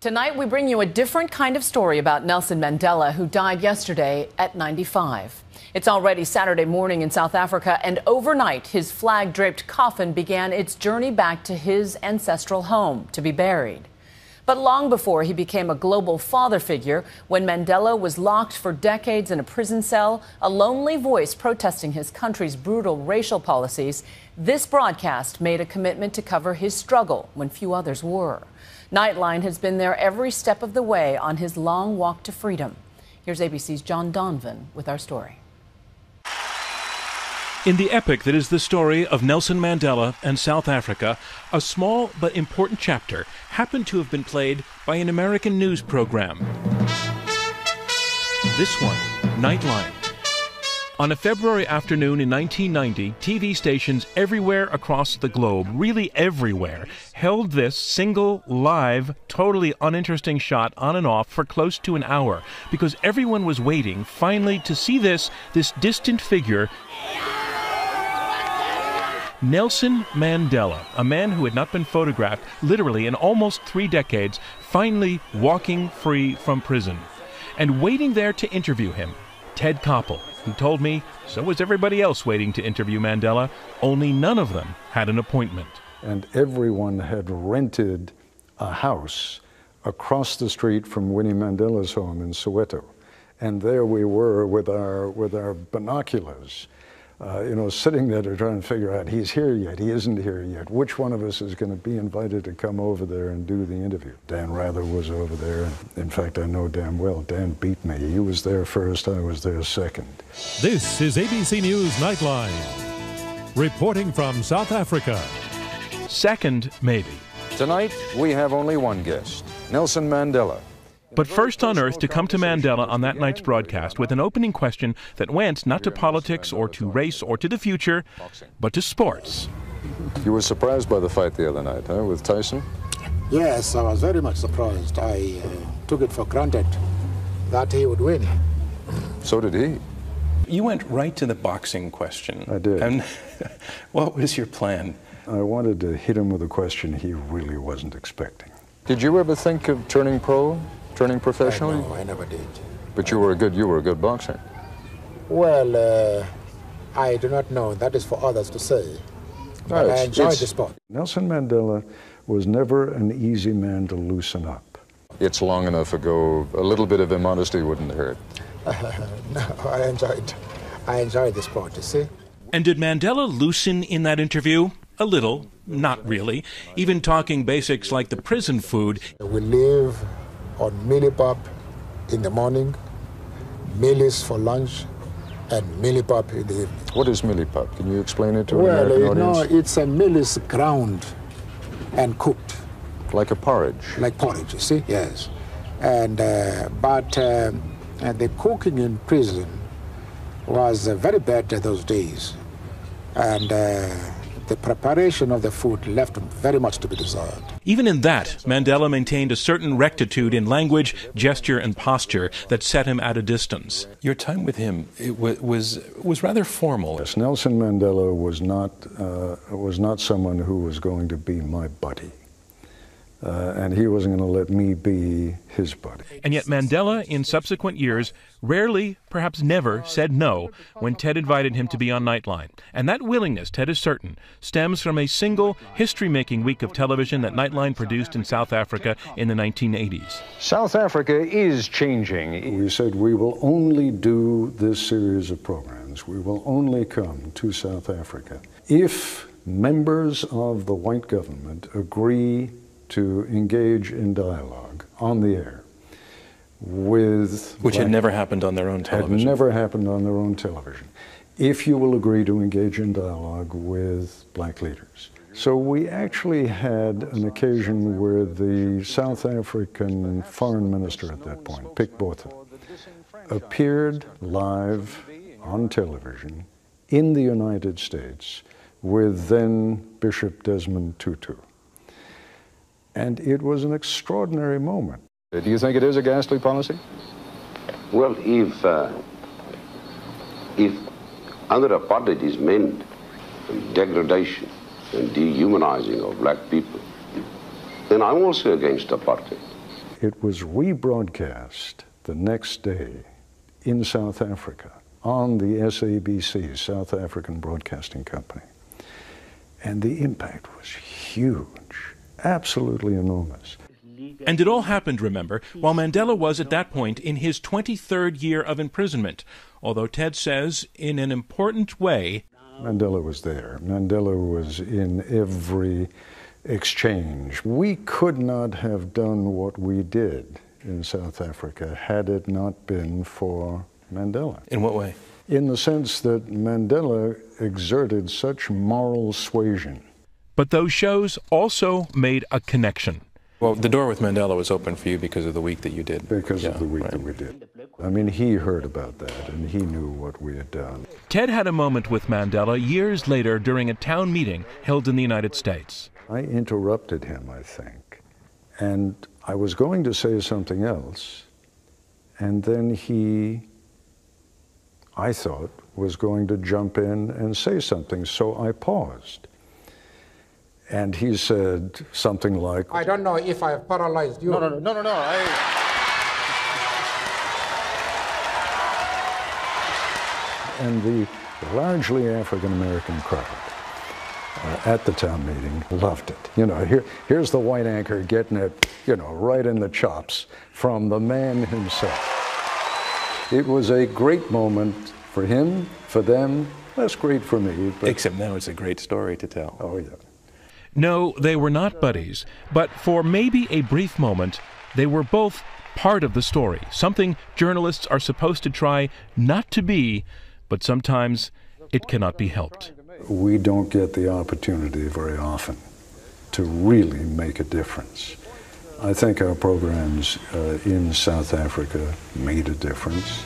Tonight, we bring you a different kind of story about Nelson Mandela, who died yesterday at 95. It's already Saturday morning in South Africa, and overnight, his flag-draped coffin began its journey back to his ancestral home to be buried. But long before he became a global father figure, when Mandela was locked for decades in a prison cell, a lonely voice protesting his country's brutal racial policies, this broadcast made a commitment to cover his struggle when few others were. Nightline has been there every step of the way on his long walk to freedom. Here's ABC's John Donovan with our story. In the epic that is the story of Nelson Mandela and South Africa, a small but important chapter happened to have been played by an American news program. This one, Nightline. On a February afternoon in 1990, TV stations everywhere across the globe, really everywhere, held this single, live, totally uninteresting shot on and off for close to an hour, because everyone was waiting, finally, to see this distant figure, Nelson Mandela, a man who had not been photographed literally in almost 3 decades, finally walking free from prison. And waiting there to interview him, Ted Koppel, who told me so was everybody else waiting to interview Mandela, only none of them had an appointment. And everyone had rented a house across the street from Winnie Mandela's home in Soweto. And there we were with our binoculars, sitting there to try and figure out, he's here yet, he isn't here yet. Which one of us is going to be invited to come over there and do the interview? Dan Rather was over there. In fact, I know damn well, Dan beat me. He was there first, I was there second. This is ABC News Nightline, reporting from South Africa. Second, maybe. Tonight, we have only one guest, Nelson Mandela. But first on earth to come to Mandela on that night's broadcast with an opening question that went not to politics or to race or to the future, but to sports. You were surprised by the fight the other night, huh, with Tyson? Yes, I was very much surprised. I took it for granted that he would win. So did he. You went right to the boxing question. I did. And what was your plan? I wanted to hit him with a question he really wasn't expecting. Did you ever think of turning pro? Turning professionally? No, I never did. But you were a good boxer. Well, I do not know. That is for others to say. But I enjoyed the sport. Nelson Mandela was never an easy man to loosen up. It's long enough ago. A little bit of immodesty wouldn't hurt. No, I enjoyed the sport, you see. And did Mandela loosen in that interview? A little, not really. Even talking basics like the prison food. We live on millipap in the morning, millies for lunch, and millipap in the evening. What is millipap? Can you explain it to an American audience? It's a millis ground and cooked. Like a porridge? Like porridge, you see? Yes. And the cooking in prison was very bad those days. And the preparation of the food left very much to be desired. Even in that, Mandela maintained a certain rectitude in language, gesture, and posture that set him at a distance. Your time with him was rather formal. Yes, Nelson Mandela was not someone who was going to be my buddy. And he wasn't going to let me be his buddy. And yet Mandela, in subsequent years, rarely, perhaps never, said no when Ted invited him to be on Nightline. And that willingness, Ted is certain, stems from a single history-making week of television that Nightline produced in South Africa in the 1980s. South Africa is changing. We said we will only do this series of programs. We will only come to South Africa if members of the white government agree to engage in dialogue on the air with... Which had never happened on their own television. Had never happened on their own television. If you will agree to engage in dialogue with black leaders. So we actually had an occasion where the South African foreign minister at that point, Pick Botha, appeared live on television in the United States with then Bishop Desmond Tutu. And it was an extraordinary moment. Do you think it is a ghastly policy? Well, if under apartheid is meant degradation and dehumanizing of black people, then I'm also against apartheid. it was rebroadcast the next day in South Africa on the SABC, South African Broadcasting Company. And the impact was huge, absolutely enormous. And it all happened, remember, while Mandela was at that point in his 23rd year of imprisonment, although Ted says, in an important way, Mandela was there. Mandela was in every exchange. We could not have done what we did in South Africa had it not been for Mandela. In what way? In the sense that Mandela exerted such moral suasion. But those shows also made a connection. Well, the door with Mandela was open for you because of the week that you did. Because of the week that we did. I mean, he heard about that, and he knew what we had done. Ted had a moment with Mandela years later during a town meeting held in the United States. I interrupted him, I think, and I was going to say something else, and then he, I thought, was going to jump in and say something, so I paused. And he said something like, I don't know if I have paralyzed you. No. And the largely African-American crowd at the town meeting loved it. You know, here's the white anchor getting it, you know, right in the chops from the man himself. It was a great moment for him, for them, less great for me. But Except now it's a great story to tell. oh, yeah. No, they were not buddies, but for maybe a brief moment, they were both part of the story, something journalists are supposed to try not to be, but sometimes it cannot be helped. We don't get the opportunity very often to really make a difference. I think our programs in South Africa made a difference.